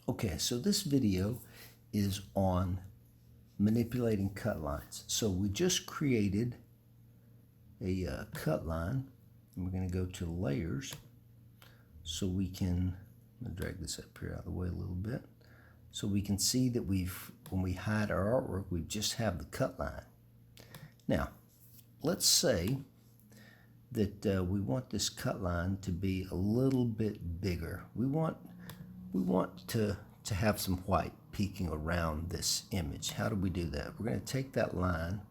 Okay, so this video is on manipulating cut lines. So we just created a cut line, and we're going to go to layers so we can, I'm going to drag this up here out of the way a little bit, so we can see that when we hide our artwork, we just have the cut line. Now, let's say that we want this cut line to be a little bit bigger. We want to have some white peeking around this image. How do we do that? We're going to take that line,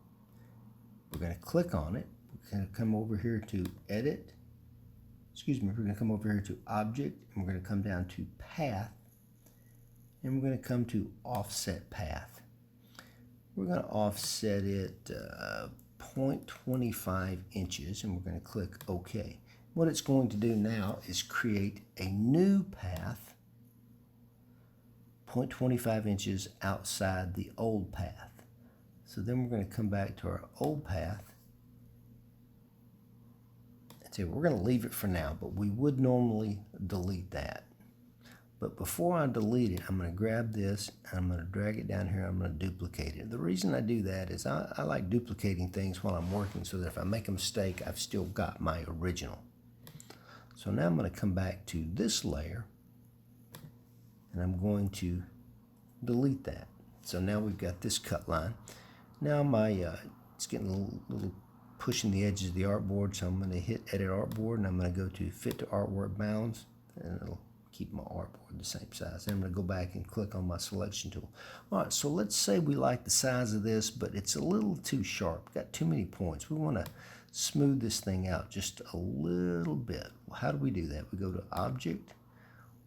we're going to click on it, we're going to come over here to edit, we're going to come over here to object, and we're going to come down to path, and we're going to come to offset path. We're going to offset it 0.25 inches, and we're going to click OK. What it's going to do now is create a new path 0.25 inches outside the old path. So then we're going to come back to our old path and say we're going to leave it for now, but we would normally delete that. But before I delete it, I'm going to grab this and I'm going to drag it down here. I'm going to duplicate it. The reason I do that is I like duplicating things while I'm working so that if I make a mistake, I've still got my original. So now I'm going to come back to this layer and I'm going to delete that. So now we've got this cut line. Now it's getting a little pushing the edges of the artboard, so I'm going to hit edit artboard and I'm going to go to fit to artwork bounds, and it'll keep my artboard the same size. Then I'm going to go back and click on my selection tool. All right, so let's say we like the size of this, but it's a little too sharp, got too many points. We want to smooth this thing out just a little bit. Well, how do we do that? We go to object,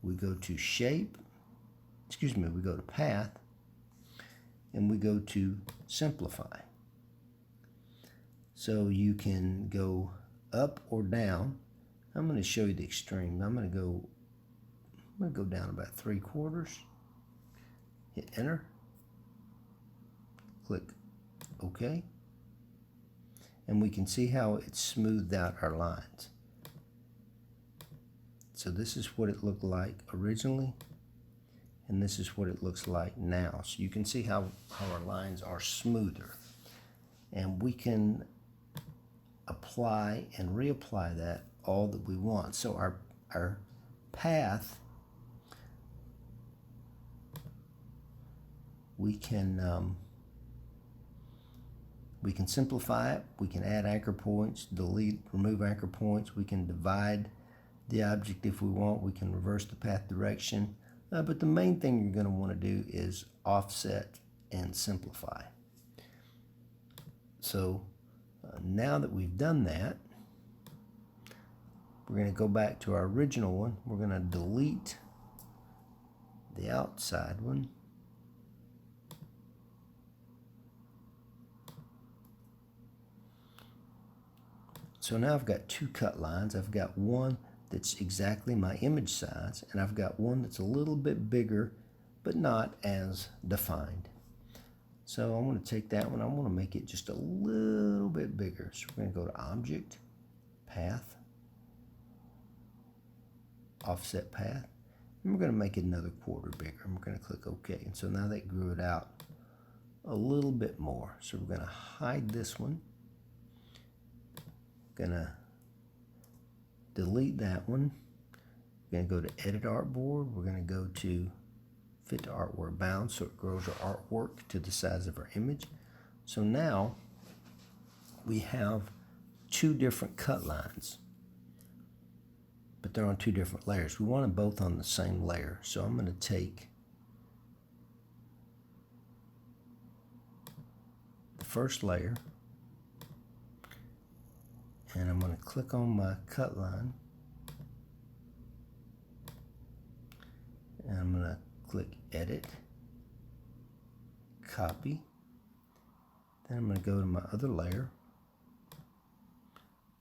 we go to shape, we go to path, and we go to simplify. So you can go up or down. I'm going to show you the extreme. I'm going to go down about 3/4. Hit enter. Click OK. And we can see how it smoothed out our lines. So this is what it looked like originally, and this is what it looks like now. So you can see how our lines are smoother. And we can apply and reapply that all that we want. So our path, we can simplify it, we can add anchor points, delete, remove anchor points, we can divide the object if we want, we can reverse the path direction. But the main thing you're going to want to do is offset and simplify. So now that we've done that, we're going to go back to our original one. We're going to delete the outside one. So now I've got two cut lines. I've got one that's exactly my image size, and I've got one that's a little bit bigger, but not as defined. So I'm going to take that one, I want to make it just a little bit bigger. So we're going to go to Object, Path, Offset Path, and we're going to make it another 1/4 bigger. And we're going to click OK. And so now that grew it out a little bit more. So we're going to hide this one. Going to delete that one. We're going to go to Edit Artboard. We're going to go to Fit to Artwork Bounds, so it grows our artwork to the size of our image. So now we have two different cut lines, but they're on two different layers. We want them both on the same layer. So I'm going to take the first layer, and I'm going to click on my cut line, and I'm going to click Edit, Copy. Then I'm going to go to my other layer.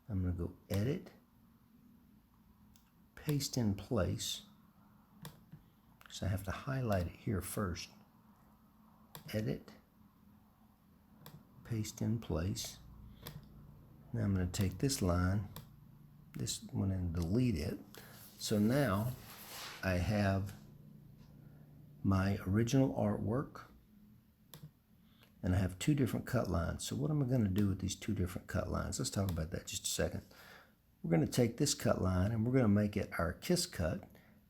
I'm going to go Edit, Paste in Place. So I have to highlight it here first. Edit, Paste in Place. Now I'm going to take this line, this one, and delete it. So now I have my original artwork, and I have two different cut lines. So what am I going to do with these two different cut lines? Let's talk about that just a second. We're going to take this cut line and we're going to make it our kiss cut,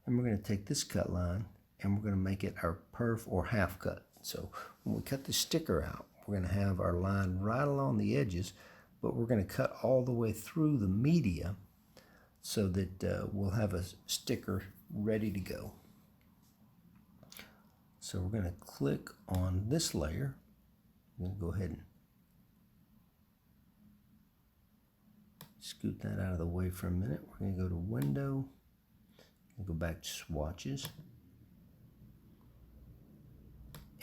and we're going to take this cut line and we're going to make it our perf or half cut. So when we cut the sticker out, we're going to have our line right along the edges, but we're going to cut all the way through the media so that we'll have a sticker ready to go. So we're going to click on this layer. I'm going to go ahead and scoot that out of the way for a minute. We're going to go to Window, and go back to Swatches.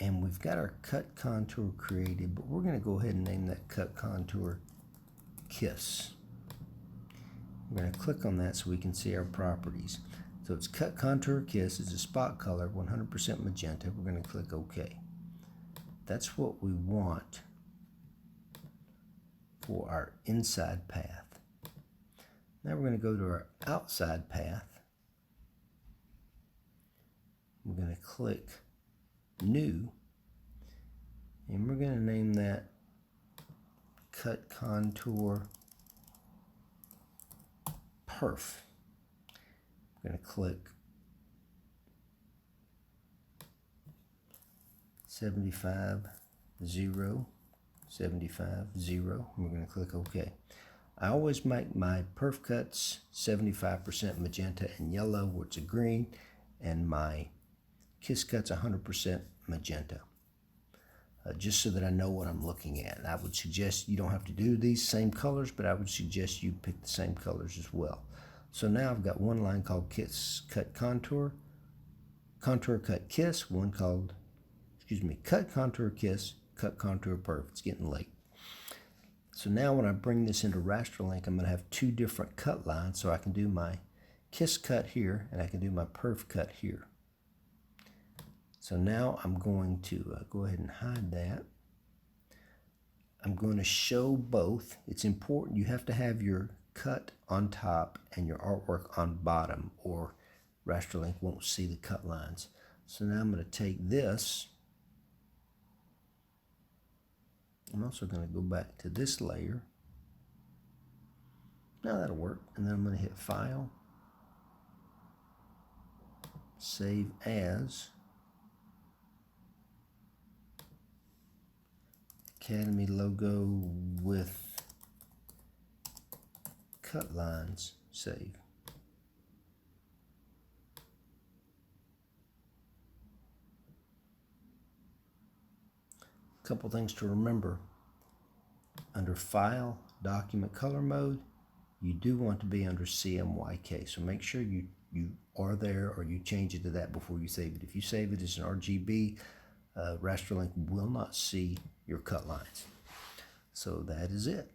And we've got our cut contour created, but we're going to go ahead and name that cut contour Kiss. We're going to click on that so we can see our properties. So it's cut contour Kiss, it's a spot color, 100% magenta. We're going to click OK. That's what we want for our inside path. Now we're going to go to our outside path. We're going to click New, and we're going to name that Cut Contour Perf. We're going to click 75, 0, 75, 0. We're going to click OK. I always make my perf cuts 75% magenta and yellow, where it's a green, and my kiss cuts 100% magenta. Just so that I know what I'm looking at. I would suggest you don't have to do these same colors, but I would suggest you pick the same colors as well. So now I've got one line called Kiss Cut Contour, Contour Cut Kiss, one called, Cut Contour Kiss, Cut Contour Perf. It's getting late. So now when I bring this into Rasterlink, I'm going to have two different cut lines, so I can do my kiss cut here and I can do my perf cut here. So now I'm going to go ahead and hide that. I'm going to show both. It's important, you have to have your cut on top and your artwork on bottom, or Rasterlink won't see the cut lines. So now I'm going to take this. I'm also going to go back to this layer. Now that'll work. And then I'm going to hit File, Save As, Academy logo with cut lines, save. A couple things to remember. Under File, Document Color Mode, you do want to be under CMYK. So make sure you are there, or you change it to that before you save it. If you save it as an RGB, Rasterlink will not see your cut lines. So that is it.